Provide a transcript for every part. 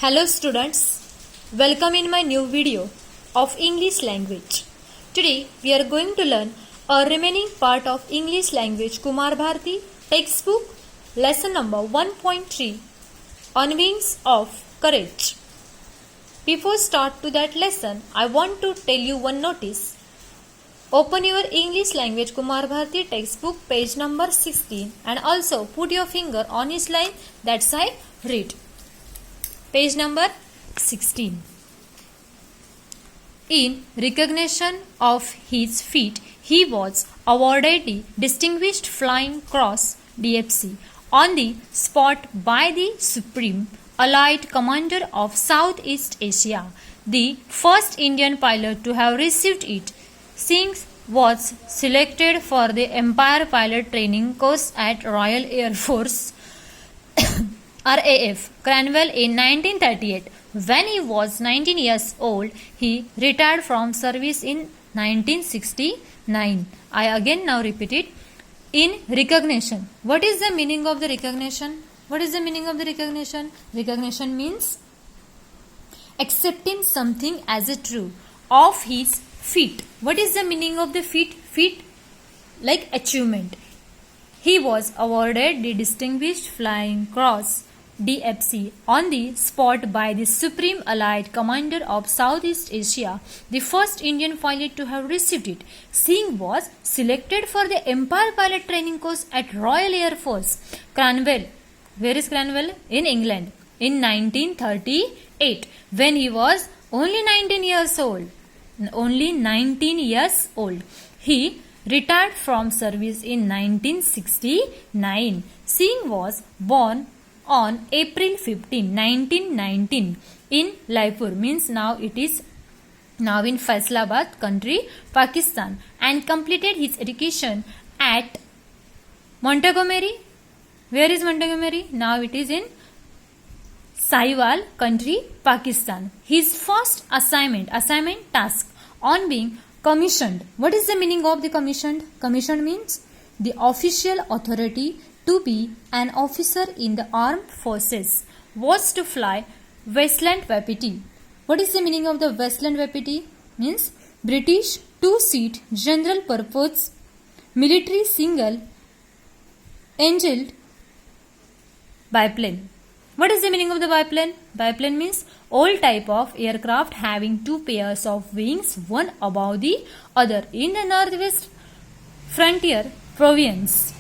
Hello students, welcome in my new video of English language. Today we are going to learn a remaining part of English language Kumar Bharati textbook lesson number 1.3 on wings of courage. Before start to that lesson, I want to tell you one notice. Open your English language Kumar Bharati textbook page number 16 and also put your finger on each line that I read. Page number 16. In recognition of his feat, he was awarded the Distinguished Flying Cross DFC on the spot by the Supreme Allied Commander of Southeast Asia, the first Indian pilot to have received it. Singh was selected for the Empire Pilot Training Course at Royal Air Force RAF, Cranwell in 1938. When he was 19 years old, he retired from service in 1969. I again now repeat it. In recognition. What is the meaning of the recognition? What is the meaning of the recognition? Recognition means accepting something as a true of his feat. What is the meaning of the feat? Feat like achievement. He was awarded the Distinguished Flying Cross DFC on the spot by the Supreme Allied Commander of Southeast Asia, the first Indian pilot to have received it. Singh was selected for the Empire Pilot Training Course at Royal Air Force, Cranwell. Where is Cranwell? In England. In 1938, when he was only 19 years old. Only 19 years old. He retired from service in 1969. Singh was born on April 15, 1919 in Laipur, means now it is now in Faisalabad country, Pakistan, and completed his education at Montgomery. Where is Montgomery? Now it is in Sahiwal country, Pakistan. His first assignment task on being commissioned. What is the meaning of the commissioned? Commissioned means the official authority to be an officer in the armed forces was to fly Westland Wapiti. What is the meaning of the Westland Wapiti? Means British two-seat general purpose military single engined biplane. What is the meaning of the biplane? Biplane means all type of aircraft having two pairs of wings, one above the other, in the northwest frontier province.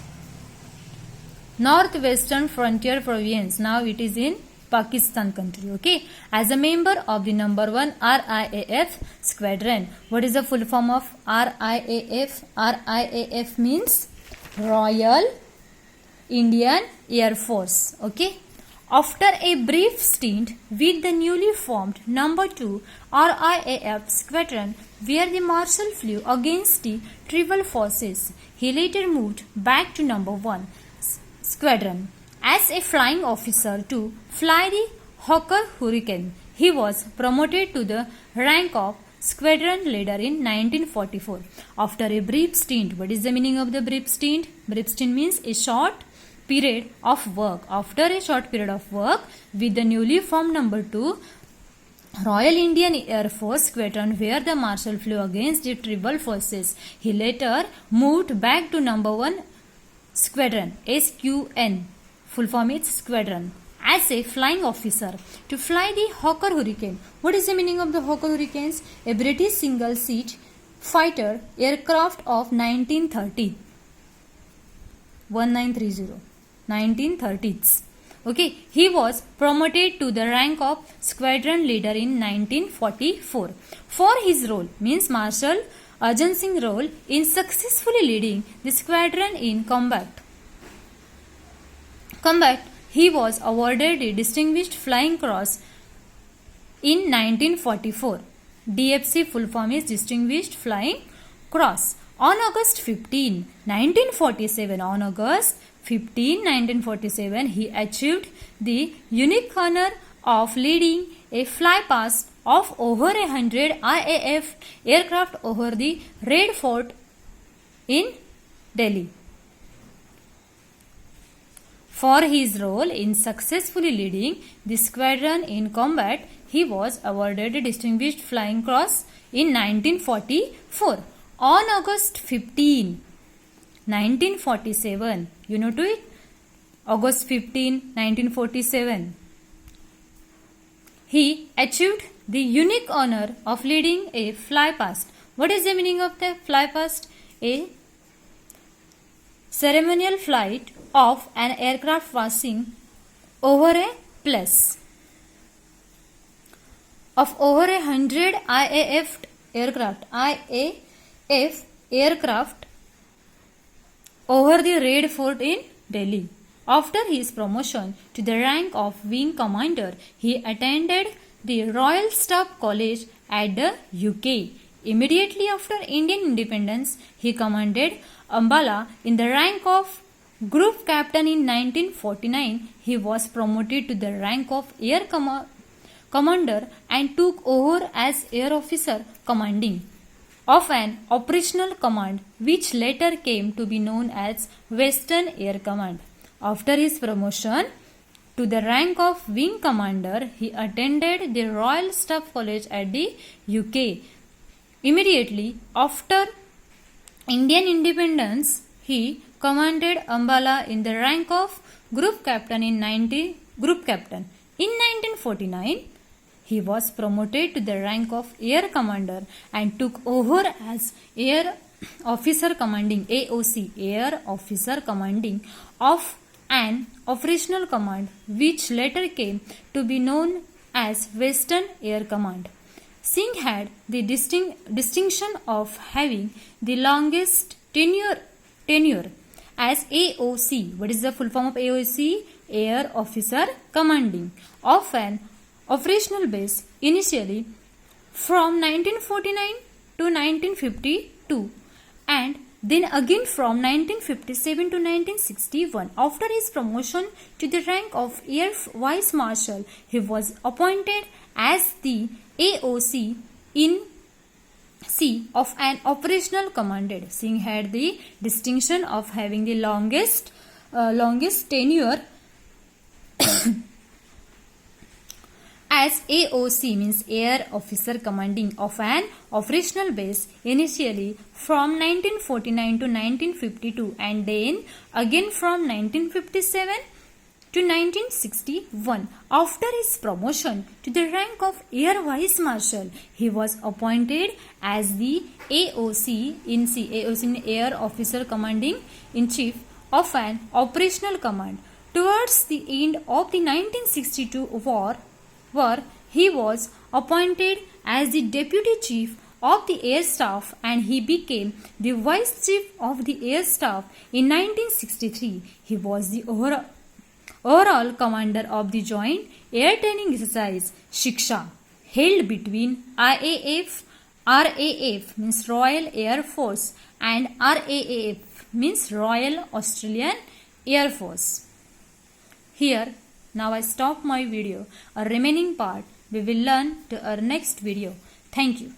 Northwestern Frontier Province. Now it is in Pakistan country. Okay. As a member of the number 1 RIAF squadron. What is the full form of RIAF? RIAF means Royal Indian Air Force. Okay. After a brief stint with the newly formed number 2 RIAF squadron, where the Marshal flew against the tribal forces, he later moved back to number 1 squadron as a flying officer to fly the Hawker Hurricane. He was promoted to the rank of squadron leader in 1944. After a brief stint. What is the meaning of the brief stint? Brief stint means a short period of work. After a short period of work with the newly formed number 2 Royal Indian Air Force squadron, where the Marshal flew against the tribal forces, he later moved back to number 1 squadron, SQN, full form is squadron, as a flying officer to fly the Hawker Hurricane. What is the meaning of the Hawker Hurricanes? A British single seat fighter aircraft of 1930. 1930s. Okay, he was promoted to the rank of squadron leader in 1944 for his role, means Marshal Arjun Singh role in successfully leading the squadron in combat. He was awarded the Distinguished Flying Cross in 1944. DFC full form is Distinguished Flying Cross. On August 15, 1947, he achieved the unique honor of leading a flypast of over 100 RAF aircraft over the Red Fort in Delhi. For his role in successfully leading the squadron in combat, he was awarded a Distinguished Flying Cross in 1944. On August 15, 1947, you know to it? August 15, 1947. He achieved the unique honor of leading a flypast. What is the meaning of the flypast? A ceremonial flight of an aircraft passing over a place of over 100 IAF aircraft over the Red Fort in Delhi. After his promotion to the rank of Wing Commander, he attended the Royal Staff College at the UK. Immediately after Indian independence, he commanded Ambala in the rank of Group Captain in 1949. He was promoted to the rank of Air Commander and took over as Air Officer commanding of an operational command which later came to be known as Western Air Command. After his promotion to the rank of Wing Commander, he attended the Royal Staff College at the UK. Immediately after Indian independence, he commanded Ambala in the rank of Group Captain in 1949, he was promoted to the rank of Air Commander and took over as Air Officer Commanding AOC, Air Officer Commanding of an operational command which later came to be known as Western Air Command. Singh had the distinction of having the longest tenure as AOC. What is the full form of AOC? Air Officer Commanding of an operational base initially from 1949 to 1952 and then again from 1957 to 1961. After his promotion to the rank of Air Vice Marshal, he was appointed as the AOC in C of an operational commanded. Singh had the distinction of having the longest tenure as AOC, means Air Officer Commanding of an operational base initially from 1949 to 1952 and then again from 1957 to 1961. After his promotion to the rank of Air Vice Marshal, he was appointed as the AOC in C, AOC in Air Officer Commanding in Chief of an operational command. Towards the end of the 1962 war, he was appointed as the Deputy Chief of the Air Staff and he became the Vice Chief of the Air Staff in 1963. He was the overall commander of the Joint Air Training Exercise Shiksha held between RAF means Royal Air Force and RAAF means Royal Australian Air Force. Here now I stop my video. A remaining part we will learn to our next video. Thank you.